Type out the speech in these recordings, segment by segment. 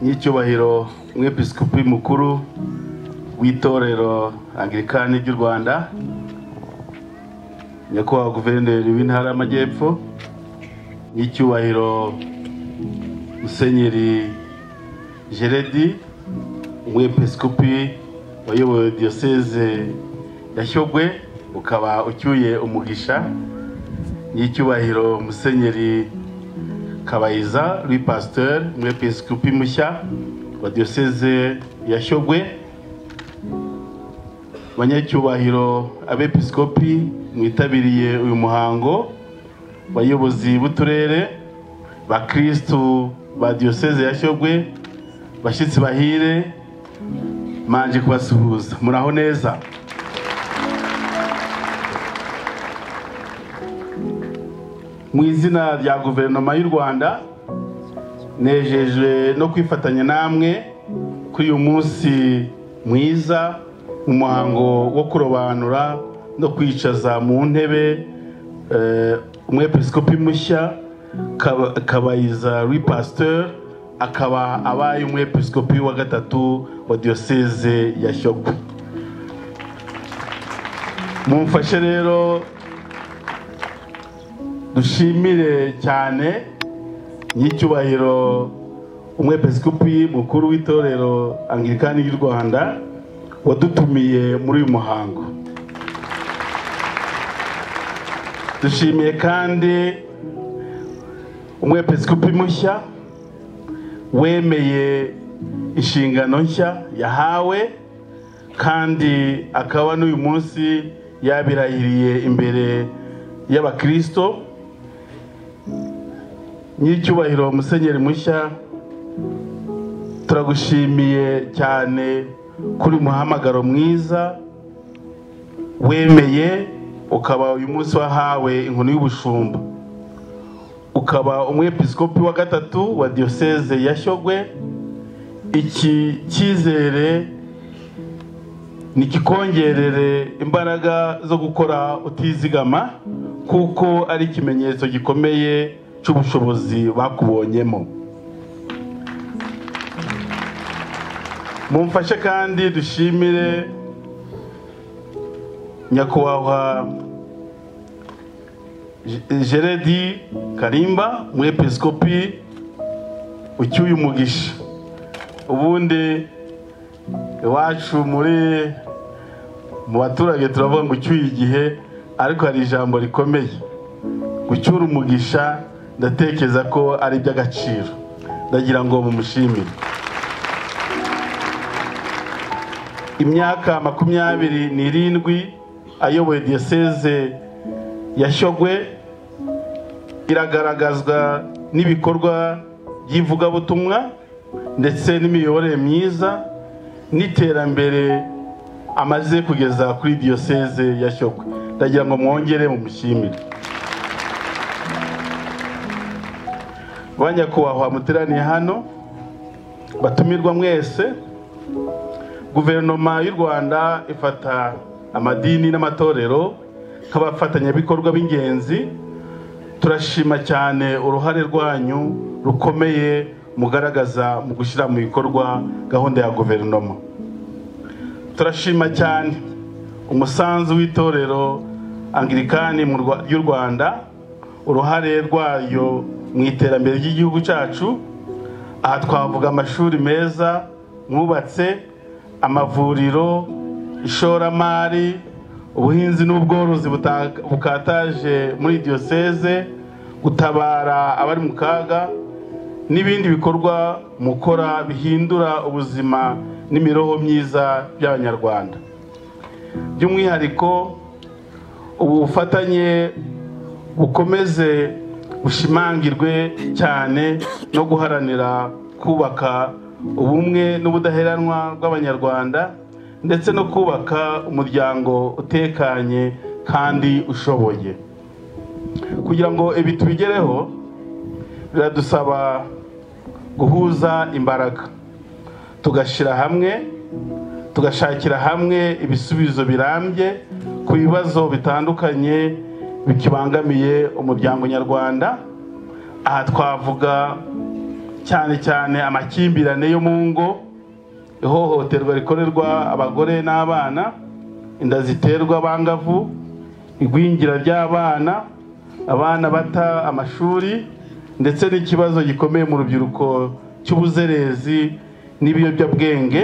n'icyubahiro umwepiskopi mukuru w'itorero Anglikani ry'u Rwanda, nyakubahwa guverineri w'intara y'Amajyepfo, n'icyubahiro Musenyeri Geredi, umwepiskopi wayoboye diocese ya Shyogwe, ukaba ucyuye umugisha, n'icyubahiro Musenyeri Kabayiza Louis Pasteur, umwepiskopi mushya wa diocese ya Shyogwe, banyacyubahiro abepiskopi mwitabiriye uyu muhango, bayobozi b'uturere, bakristu ba diocese ya Shyogwe, bashyitsi bahire, manje kubasuhuza. Muraho neza? Mu izina rya guverinoma y'u Rwanda, nejejwe no kwifatanya namwe kuri uyu munsi mwiza, umuhango wo kurobanura no kwicaza mu ntebe umwepiskopi mushya Kabayiza Louis Pasteur, akaba abaye umwepiskopi wa gatatu wa diocese ya Shyogwe. Mumfashe rero dushimire cyane n'icyubahiro umwepiskopi mukuru w'itorero Anglikani y'u Rwanda wadutumiye muri uyu muhango. Dushimiye kandi umwepiskopi mushya wemeye inshingano nshya yahawe, kandi akaba n'uyu munsi yabirahiriye imbere y'abakristo. N'icyubahiro Musenyeri mushya, turagushimiye cyane kuri muhamagaro mwiza wemeye, ukaba uyu munsi wahawe inkoni y'ubushumba, ukaba umwepiskopi wa gatatu wa diocese ya Shyogwe. Iki cyizere nikikongerere imbaraga zo gukora utizigama, kuko ari ikimenyetso gikomeye cy'ubushobozi bakubonyemo. Mumfashe kandi dushimire nyakubahwa Geredi Karimba, umwepiskopi ucyuye umugisha. Ubundi iwacu mu baturage turavuga ngo ucyuye igihe, ariko hari ijambo rikomeye, gucyura umugisha. Ndatekereza ko ari iby'agaciro, ndagira ngo mumushimire. Imyaka 27 ayoboye diocese ya Shyogwe iragaragazwa n'ibikorwa by'ivugabutumwa ndetse n'imiyoborere myiza n'iterambere amaze kugeza kuri diocese ya Shyogwe. Ndagira ngo mwongere mumushimire. Banyakubahwa muteraniye hano, batumirwa mwese, guverinoma y'u Rwanda ifata amadini n'amatorero nk'abafatanyabikorwa b'ingenzi. Turashima cyane uruhare rwanyu rukomeye mugaragaza mu gushyira mu bikorwa gahunda ya guverinoma. Turashima cyane umusanzu w'itorero Anglikani y'u Rwanda, uruhare rwayo mu iterambere ry'igihugu cyacu. Aha twavuga amashuri meza mwubatse, amavuriro, ishoramari, ubuhinzi n'ubworozi bukataje muri diocese, gutabara abari mu kaga, n'ibindi bikorwa mukora bihindura ubuzima n'imibereho myiza by'Abanyarwanda. By'umwihariko ubu bufatanye bukomeze bushimangirwe cyane no guharanira kubaka ubumwe n'ubudaheranwa bw'Abanyarwanda, ndetse no kubaka umuryango utekanye kandi ushoboye. Kugira ngo ibi tubigereho, biradusaba guhuza imbaraga, tugashyira hamwe, tugashakira hamwe ibisubizo birambye ku bibazo bitandukanye bikibangamiye umuryango nyarwanda. Aha twavuga cyane cyane amakimbirane yo mu ngo, ihohoterwa rikorerwa abagore n'abana, inda ziterwa abangavu, igwingira ry'abana, abana bata amashuri, ndetse n'ikibazo gikomeye mu rubyiruko cy'ubuzerezi n'ibiyobyabwenge.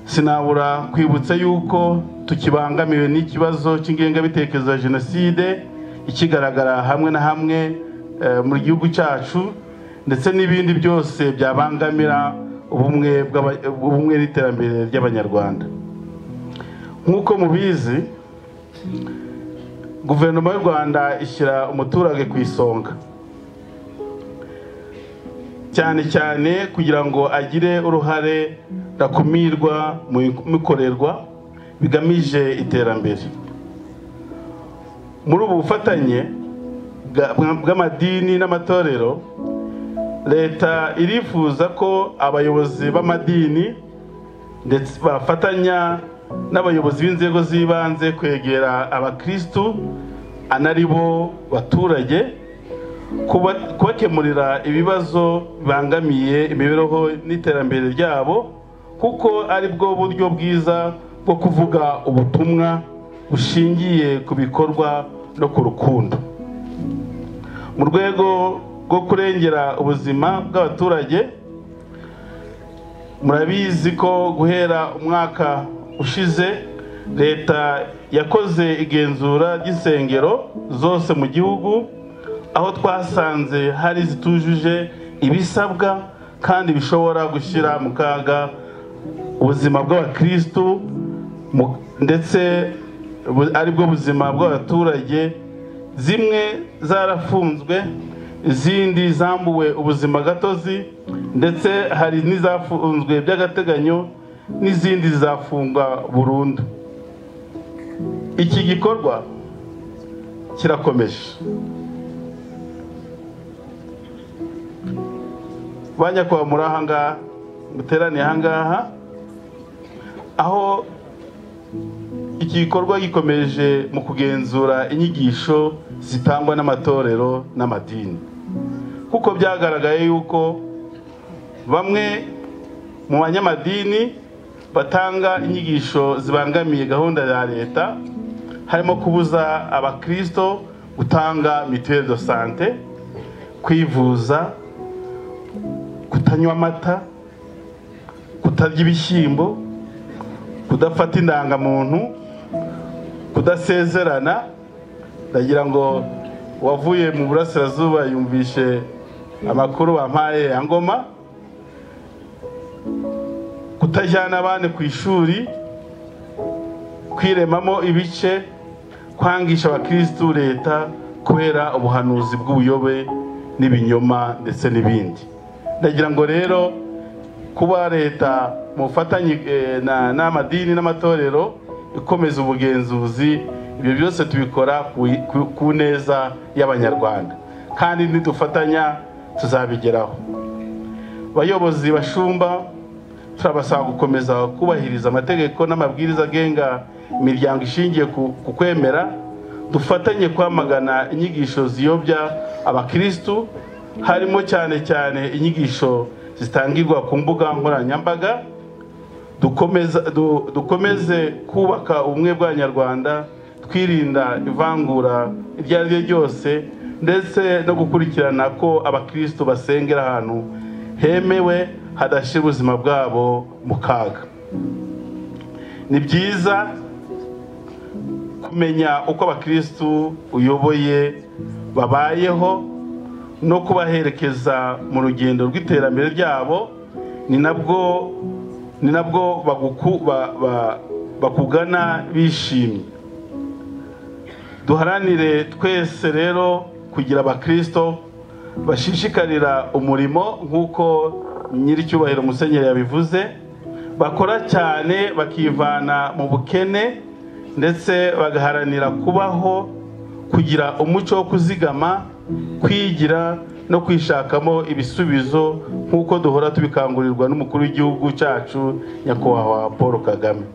Sinabura kwibutsa yuko tukibangamiwe n'ikibazo cy'ingengabitekerezo ya jenoside ikigaragara hamwe na hamwe mu gihugu cyacu, ndetse n'ibindi byose byabangamira ubumwe n'iterambere ry'abanyarwanda. Nk'uko mubizi, guverinoma y'u Rwanda ishyira umuturage ku isonga, cyane cyane kugira ngo agire uruhare rakumirwa mu bikorerwa bigamije iterambere. Muri ubu bufatanye bw'amadini n'amatorero, leta irifuza ko abayobozi b'amadini ndetse bafatanya n'abayobozi b'inzego z'ibanze kwegera abakristu anaribo baturage, kubakemurira ibibazo bibangamiye imibereho n'iterambere ryabo, kuko ari bwo buryo bwiza bwo kuvuga ubutumwa bushingiye ku bikorwa no ku rukundo. Mu rwego rwo kurengera ubuzima bw'abaturage, murabizi ko guhera umwaka ushize leta yakoze igenzura ry'insengero zose mu gihugu, aho twasanze hari zitujuje ibisabwa kandi bishobora gushyira mu kaga ubuzima bw'abakristu, ndetse aribwo buzima bw'abaturage. Zimwe zarafunzwe, izindi zambuwe ubuzima gatozi, ndetse hari n'izafunzwe by'agateganyo, n'izindi zafungwa burundu. Iki gikorwa kirakomeje. Banyakubahwa muri aha ngaha, muteraniye aha ngaha, aho iki gikorwa gikomeje mu kugenzura inyigisho zitangwa n'amatorero n'amadini, kuko byagaragaye yuko bamwe mu banyamadini batanga inyigisho zibangamiye gahunda ya leta, harimo kubuza abakristo gutanga mituelle de santé, kwivuza, kutanywa amata, kutarya ibishyimbo, kudafata indangamuntu, kudasezerana. Ndagira ngo wavuye mu burasirazuba yumvishe amakuru bampaye ya Ngoma, kutajyana abana ku ishuri, kwiremamo ibice, kwangisha abakristu leta kubera ubuhanuzi bw'ubuyobe n'ibinyoma ndetse n'ibindi. Ndagira ngo rero kuba leta mu bufatanye n'amadini n'amatorero ikomeza ubugenzuzi, ibyo byose tubikora ku neza y'abanyarwanda, kandi nidufatanya tuzabigeraho. Bayobozi bashumba, turabasaba gukomeza kubahiriza amategeko n'amabwiriza agenga imiryango ishingiye ku kwemera. Dufatanye kwamagana inyigisho ziyobya abakristu, harimo cyane cyane inyigisho zitangirwa ku mbuga nkoranyambaga. Dukomeze kubaka ubumwe bw'abanyarwanda, twirinda ivangura iryo ari ryo ryose, ndetse no gukurikirana ko abakristo basengera ahantu hemewe hadashyira ubuzima bwabo mu kaga. Ni byiza kumenya uko abakristo uyoboye babayeho no kubaherekeza mu rugendo rw'iterambere ryabo. Ni nabwo bakugana bishimye. Duharanire twese rero kugira abakristo bashishikarira umurimo, nk'uko nyiricyubahiro Musenyeri yabivuze, bakora cyane bakivana mu bukene, ndetse bagaharanira kubaho, kugira umuco wo kuzigama, kwigira no kwishakamo ibisubizo, nk'uko duhora tubikangurirwa n'umukuru w'igihugu cyacu nyakubahwa Paul Kagame.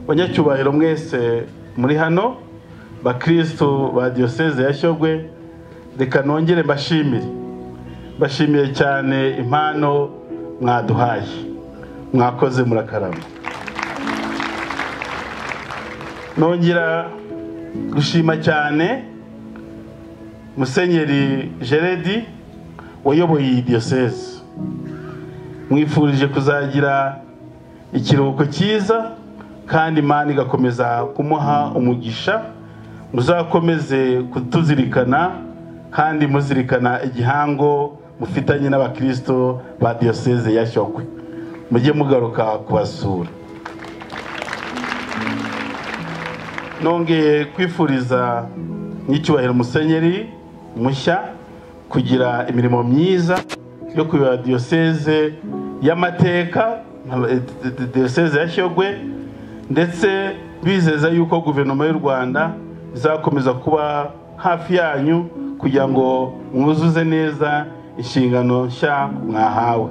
Banyacyubahiro mwese muri hano, bakristo ba diocese ya Shyogwe, reka nongere mbashimire bashimiye cyane impano mwaduhaye. Mwakoze murakarama. Nongera gushima cyane Musenyeri Geredi wayoboye iyi diocese. Mwifurije kuzagira ikiruhuko cyiza kandi Imana igakomeza kumuha umugisha. Muzakomeze kutuzirikana kandi muzirikana igihango mufitanye n'abakristo ba diocese ya Shyogwe. Mujye mugaruka kubasura. Nongeye kwifuriza n'icyubahiro Musenyeri mushya kugira imirimo myiza yo kuyobora diocese y'amateka, diocese ya Shyogwe, ndetse bizeza yuko guverinoma y'u Rwanda izakomeza kuba hafi yanyu kugira ngo mwuzuze neza inshingano nshya mwahawe.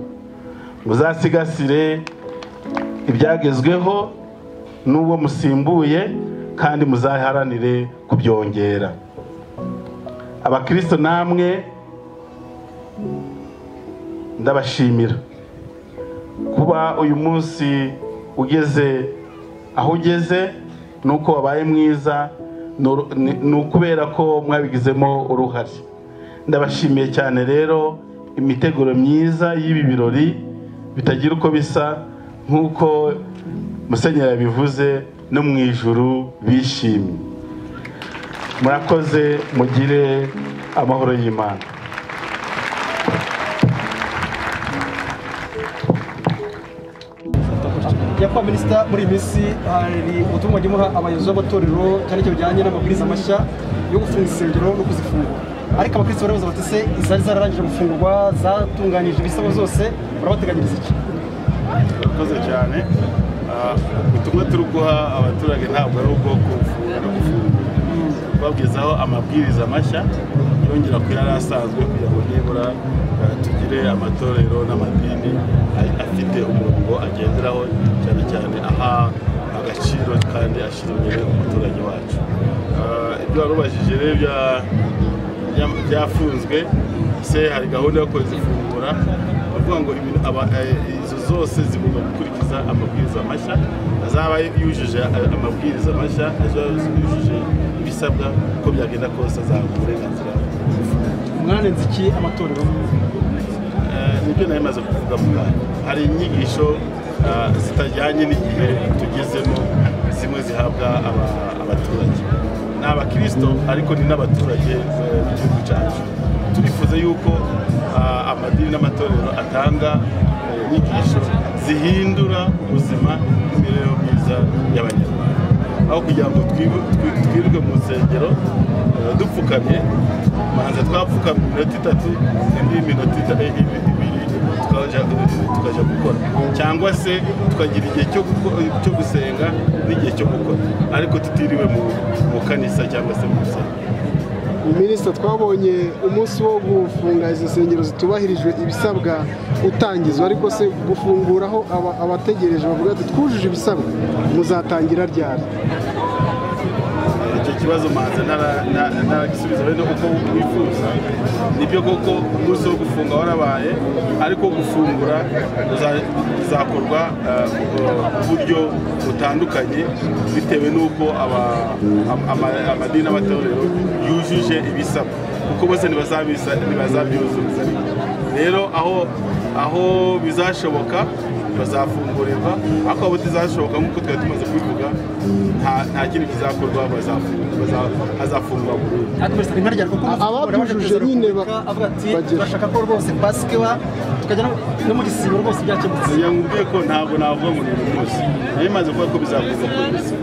Muzasigasire ibyagezweho n'uwo musimbuye kandi muzaharanire kubyongera. Abakristo namwe ndabashimira kuba uyu munsi ugeze aho ugeze, nuko wabaye mwiza, nukubera ko mwabigizemo uruhare. Ndabashimiye cyane rero imiteguro myiza y'ibi birori bitagira uko bisa, nkuko Musenyeri bivuze no mu ijuru bishimye. Murakoze, mugire amahoro y'Imana. Nyakubahwa Minisita, muri iyi minsi hari ubutumwa gimuha abayobozi b'amatorero cyane cyane bijyanye n'amabwiriza mashya yo gufunga insengero no kuzifungura. Ariko abakristo barabaza bati se izari zararangije gufungurwa zatunganyije ibisabo zose murabateganyiriza iki? Murakoze cyane. Ubutumwa turi guha abaturage ntabwo ari ubwo kufunga no gufungura. Babwizaho amabwiriza mashya yongera ku yari asanzwe kugira ngo nibura tugire amatorero n'amadini afite umurongo agenderaho, cyane cyane aha agaciro kandi ashyira imbere umuturage wacu. Ibyo warubajije rero byafunzwe, se hari gahunda yo kuzifungura. Bavuga ngo izo zose zigomba gukurikiza amabwiriza mashya, azaba yujuje amabwiriza mashya, azaba yujuje ibisabwa uko byagenda kose azaba uburenganzira. Mwanenze iki amatorero? Nibyo nayo maze kuvuga mu kanya. Hari inyigisho zitajyanye n'igihe tugezemo, zimwe zihabwa abaturage. Ni abakristo ariko ni n'abaturage b'igihugu cyacu. Turifuza yuko amadini n'amatorero atanga inyigisho zihindura ubuzima n'imibereho myiza y'Abanyarwanda. Aho kugira ngo twirirwe mu nsengero dupfukamye, manza twapfukamye iminota 3, indi minota 2 tukaja gukora, cyangwa se tukagira igihe cyo gusenga n'igihe cyo gukora, ariko tutiriwe mu kanisa cyangwa se mu nsengero. Minisita, twabonye umunsi wo gufunga izo nsengero zitubahirijwe ibisabwa utangizwa, ariko se gufunguraho abategereje bavuga ati twujuje ibisabwa muzatangira ryari? Icyo kibazo manza naragisubiza bene uko wifuza. Nibyo koko umunsi wo gufunga warabaye, ariko gufungura bizakorwa mu buryo butandukanye bitewe n'uko amadini n'amatorero yujuje ibisabwa, kuko bose ntibazabyuzuza. Rero aho bizashoboka bazafungurirwa, ariko abo bizashoboka nk'uko twari tumaze kubivuga nta kindi kizakorwa, hazafungwa burundu. Ababyujuje nyine avuga ati bashaka ko rwose Pasika tukajya no mu gisibo rwose byakemutse. Yambwiye ko ntabwo navuga ngo ni uyu munsi, nayo maze kuvuga ko bizakorwa ku munsi.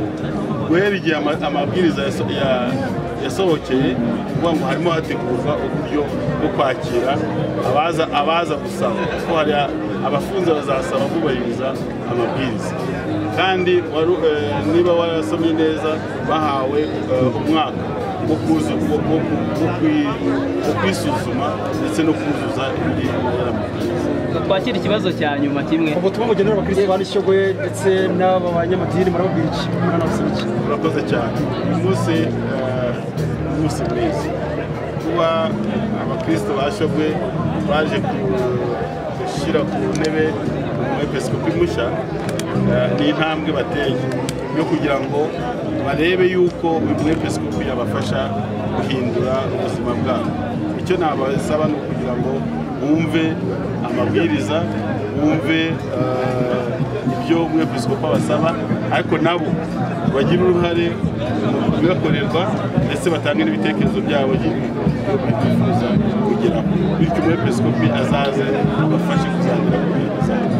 Guhera igihe amabwiriza yasohokeye, kuvuga ngo harimo hategurwa uburyo bwo kwakira abaza gusaba, kuko hari abafunze bazasaba kubahiriza amabwiriza. Kandi niba warasomye neza, bahawe umwaka wo kwisuzuma ndetse no kuzuza ibiri amabwiriza. Twakira ikibazo cya nyuma kimwe. Ubutumwa mugenera abakristo ba Shyogwe ndetse n'aba banyamadini murababwira iki? Mwanabasaba iki? Murakoze cyane. Uyu munsi mwiza kuba abakristo ba Shyogwe baje gushyira ku ntebe umwepiskopi mushya ni intambwe bateye yo kugira ngo barebe yuko uyu mwepiskopi yabafasha guhindura ubuzima bwabo. Icyo nabasaba ni ukugira ngo bumve amabwiriza, bumve ibyo umwepiskopi abasaba, ariko nabo bagira uruhare mu bibakorerwa ndetse batange n'ibitekerezo byabo bifuza kugeraho, bityo umwepiskopi azaze abafashe kuzagera ku ntego zabo.